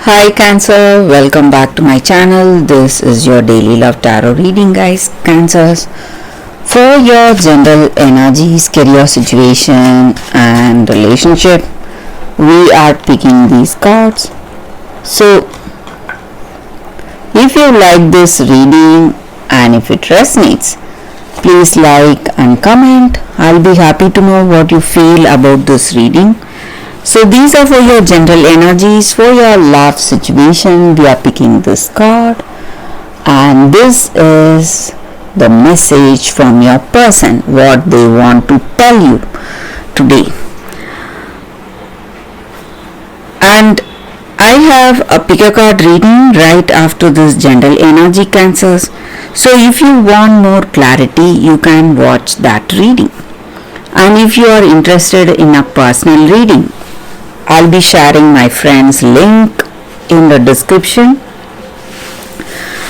Hi Cancer, welcome back to my channel. This is your daily love tarot reading, guys. Cancers, for your general energies, career situation and relationship, we are picking these cards. So if you like this reading and if it resonates, please like and comment. I'll be happy to know what you feel about this reading. So these are for your general energies. For your love situation, we are picking this card, and this is the message from your person, what they want to tell you today. And I have a pick a card reading right after this general energy, Cancers. So if you want more clarity, you can watch that reading. And if you are interested in a personal reading, I'll be sharing my friend's link in the description.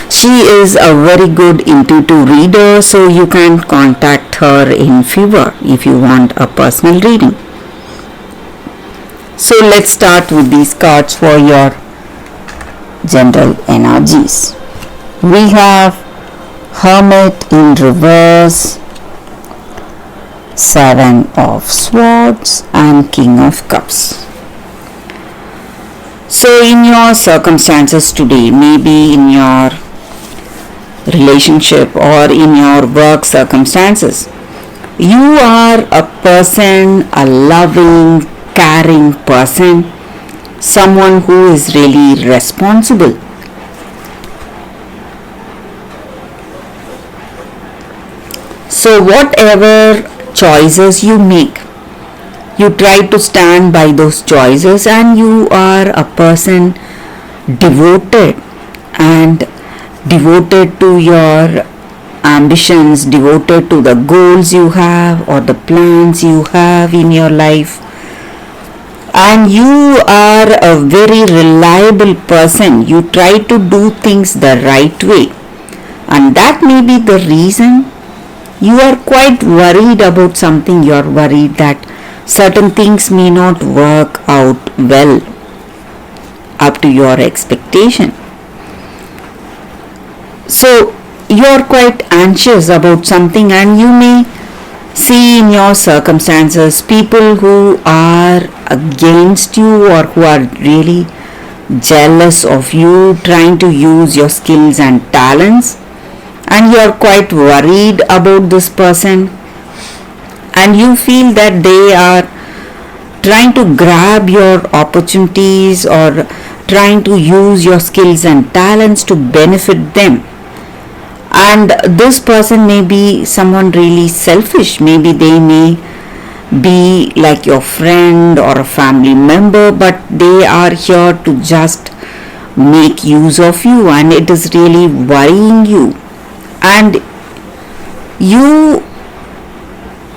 She is a very good intuitive reader, so you can contact her in favor if you want a personal reading. So let's start with these cards for your general energies. We have Hermit in reverse, Seven of Swords and King of Cups. So in your circumstances today, maybe in your relationship or in your work circumstances, you are a person, a loving, caring person, someone who is really responsible. So whatever choices you make, you try to stand by those choices, and you are a person devoted to your ambitions, devoted to the goals you have or the plans you have in your life. And you are a very reliable person. You try to do things the right way. And that may be the reason you are quite worried about something. You are worried that certain things may not work out well up to your expectation. So you are quite anxious about something, and you may see in your circumstances people who are against you or who are really jealous of you, trying to use your skills and talents, and you are quite worried about this person. And you feel that they are trying to grab your opportunities or trying to use your skills and talents to benefit them. And this person may be someone really selfish. Maybe they may be like your friend or a family member, but they are here to just make use of you, and it is really worrying you. And you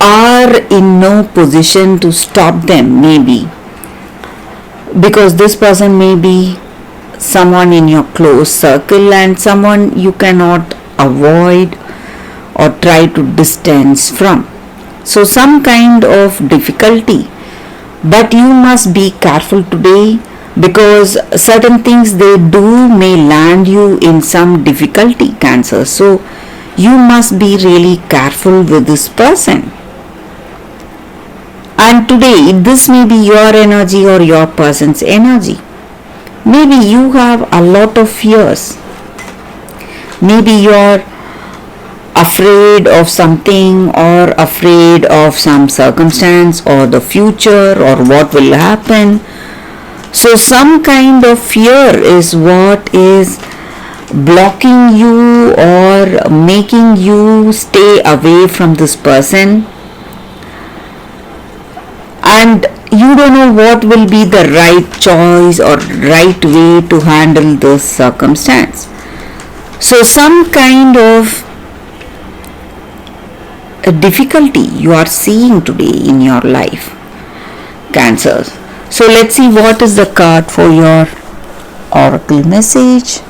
are in no position to stop them, maybe because this person may be someone in your close circle and someone you cannot avoid or try to distance from. So some kind of difficulty, but you must be careful today, because certain things they do may land you in some difficulty, Cancer. So you must be really careful with this person. And today, this may be your energy or your person's energy. Maybe you have a lot of fears. Maybe you're afraid of something or afraid of some circumstance or the future or what will happen. So some kind of fear is what is blocking you or making you stay away from this person. And you don't know what will be the right choice or right way to handle this circumstance. So some kind of a difficulty you are seeing today in your life, Cancers. So let's see what is the card for your oracle message.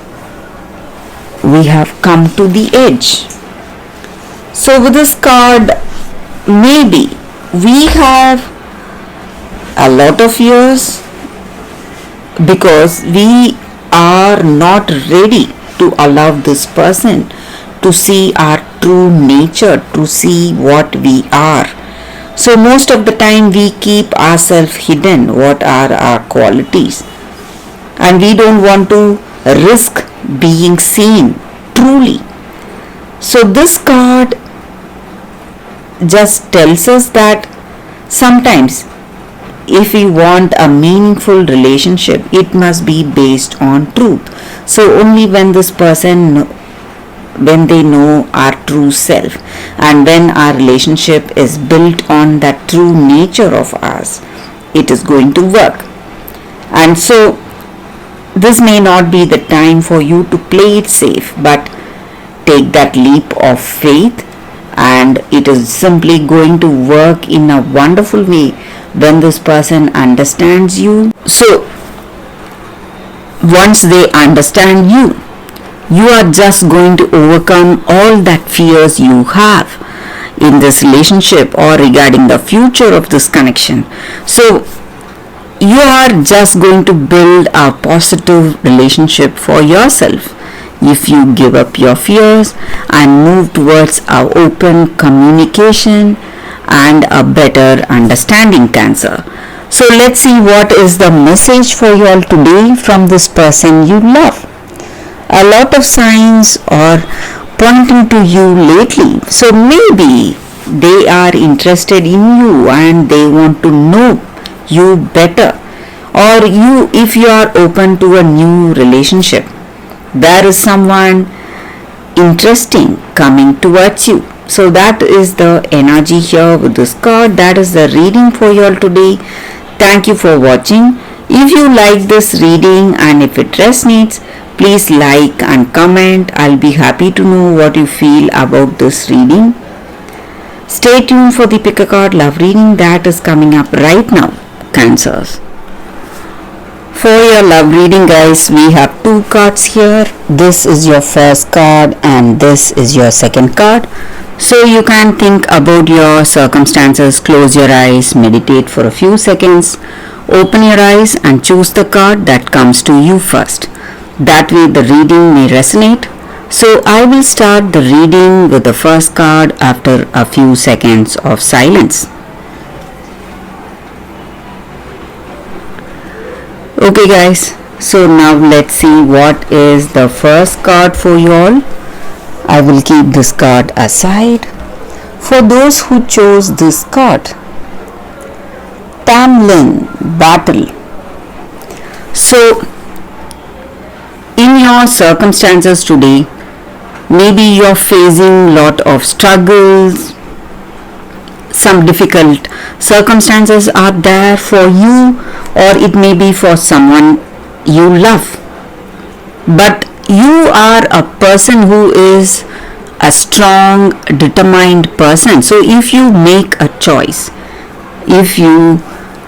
We have come to the edge. So with this card, maybe we have a lot of years because we are not ready to allow this person to see our true nature, to see what we are. So most of the time we keep ourselves hidden, what are our qualities, and we don't want to risk being seen truly. So this card just tells us that sometimes if we want a meaningful relationship, it must be based on truth. So only when this person, when they know our true self, and when our relationship is built on that true nature of ours, it is going to work. And so this may not be the time for you to play it safe, but take that leap of faith, and it is simply going to work in a wonderful way when this person understands you. So once they understand you, you are just going to overcome all that fears you have in this relationship or regarding the future of this connection. So you are just going to build a positive relationship for yourself if you give up your fears and move towards a open communication and a better understanding, Cancer. So let's see what is the message for you all today from this person you love. A lot of signs are pointing to you lately. So maybe they are interested in you and they want to know you better. Or you, if you are open to a new relationship, there is someone interesting coming towards you. So that is the energy here with this card. That is the reading for you all today. Thank you for watching. If you like this reading and if it resonates, please like and comment. I'll be happy to know what you feel about this reading. Stay tuned for the pick a card love reading that is coming up right now, Cancers. For your love reading, guys, we have two cards here. This is your first card and this is your second card. So you can think about your circumstances, close your eyes, meditate for a few seconds, open your eyes and choose the card that comes to you first. That way the reading may resonate. So I will start the reading with the first card after a few seconds of silence. Okay guys, so now let's see what is the first card for you all. I will keep this card aside. For those who chose this card, Tamlin, Battle. So in your circumstances today, maybe you're facing lot of struggles, some difficult circumstances are there for you, or it may be for someone you love. But you are a person who is a strong, determined person. So if you make a choice, if you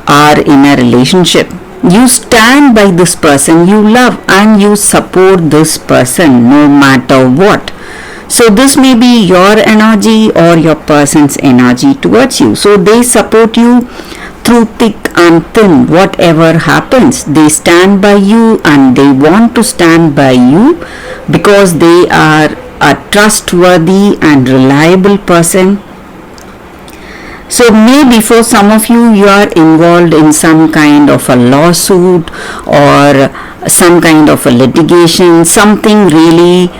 are in a relationship, you stand by this person you love and you support this person no matter what. So this may be your energy or your person's energy towards you. So they support you through thick and thin. Whatever happens, they stand by you and they want to stand by you because they are a trustworthy and reliable person. So maybe for some of you, you are involved in some kind of a lawsuit or some kind of a litigation, something really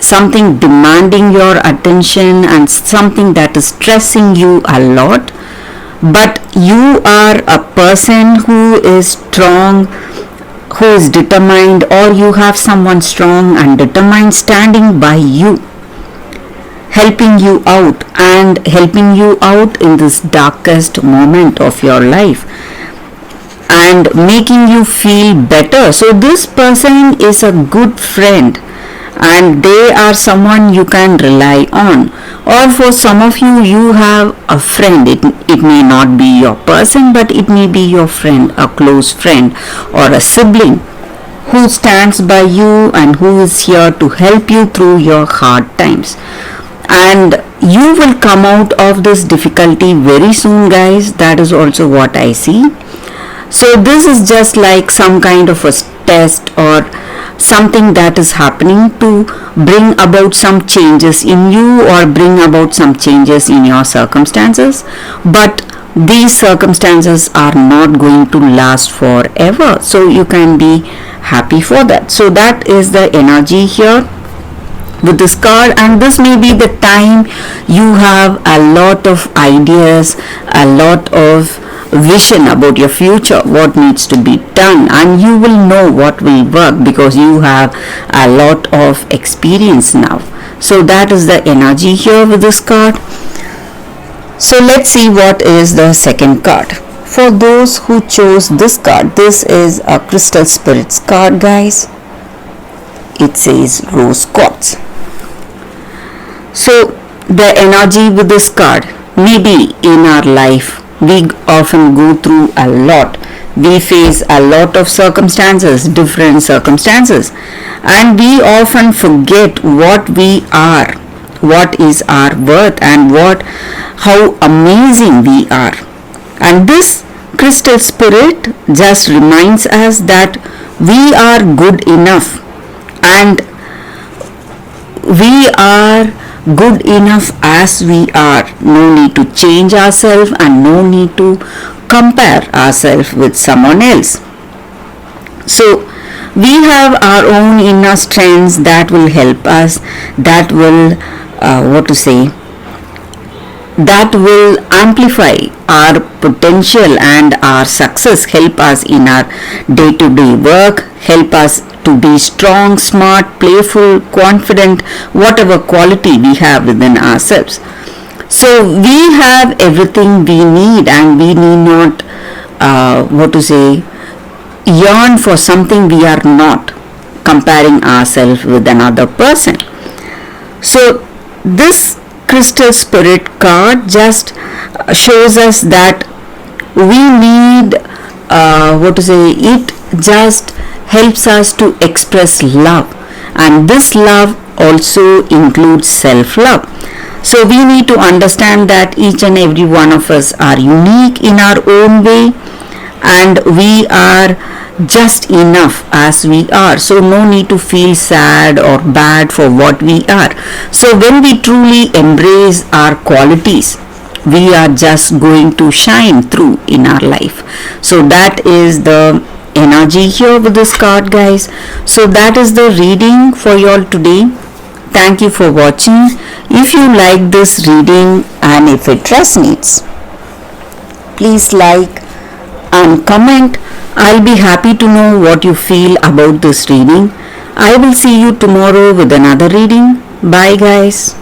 something demanding your attention and something that is stressing you a lot. But you are a person who is strong, who is determined, or you have someone strong and determined standing by you, helping you out in this darkest moment of your life and making you feel better. So this person is a good friend and they are someone you can rely on. Or for some of you, you have a friend. It may not be your person, but it may be your friend, a close friend or a sibling who stands by you and who is here to help you through your hard times. And you will come out of this difficulty very soon, guys. That is also what I see. So this is just like some kind of a test or something that is happening to bring about some changes in you or bring about some changes in your circumstances, but these circumstances are not going to last forever, so you can be happy for that. So that is the energy here with this card, and this may be the time you have a lot of ideas, a lot of vision about your future, what needs to be done, and you will know what will work because you have a lot of experience now. So that is the energy here with this card. So let's see what is the second card. For those who chose this card, this is a Crystal Spirits card, guys. It says Rose Quartz. So the energy with this card, maybe in our life we often go through a lot. We face a lot of circumstances, different circumstances, and we often forget what we are, what is our worth, and how amazing we are. And this crystal spirit just reminds us that we are good enough, and we are good enough as we are. No need to change ourselves and no need to compare ourselves with someone else. So we have our own inner strengths that will help us, that will that will amplify our potential and our success, help us in our day-to-day work, help us to be strong, smart, playful, confident, whatever quality we have within ourselves. So we have everything we need, and we need not yearn for something we are not, comparing ourselves with another person. So this crystal spirit card just shows us that we need it just helps us to express love, and this love also includes self-love. So we need to understand that each and every one of us are unique in our own way, and we are just enough as we are. So no need to feel sad or bad for what we are. So when we truly embrace our qualities, we are just going to shine through in our life. So that is the energy here with this card, guys. So that is the reading for you all today. Thank you for watching. If you like this reading and if it resonates, please like and comment. I'll be happy to know what you feel about this reading. I will see you tomorrow with another reading. Bye, guys.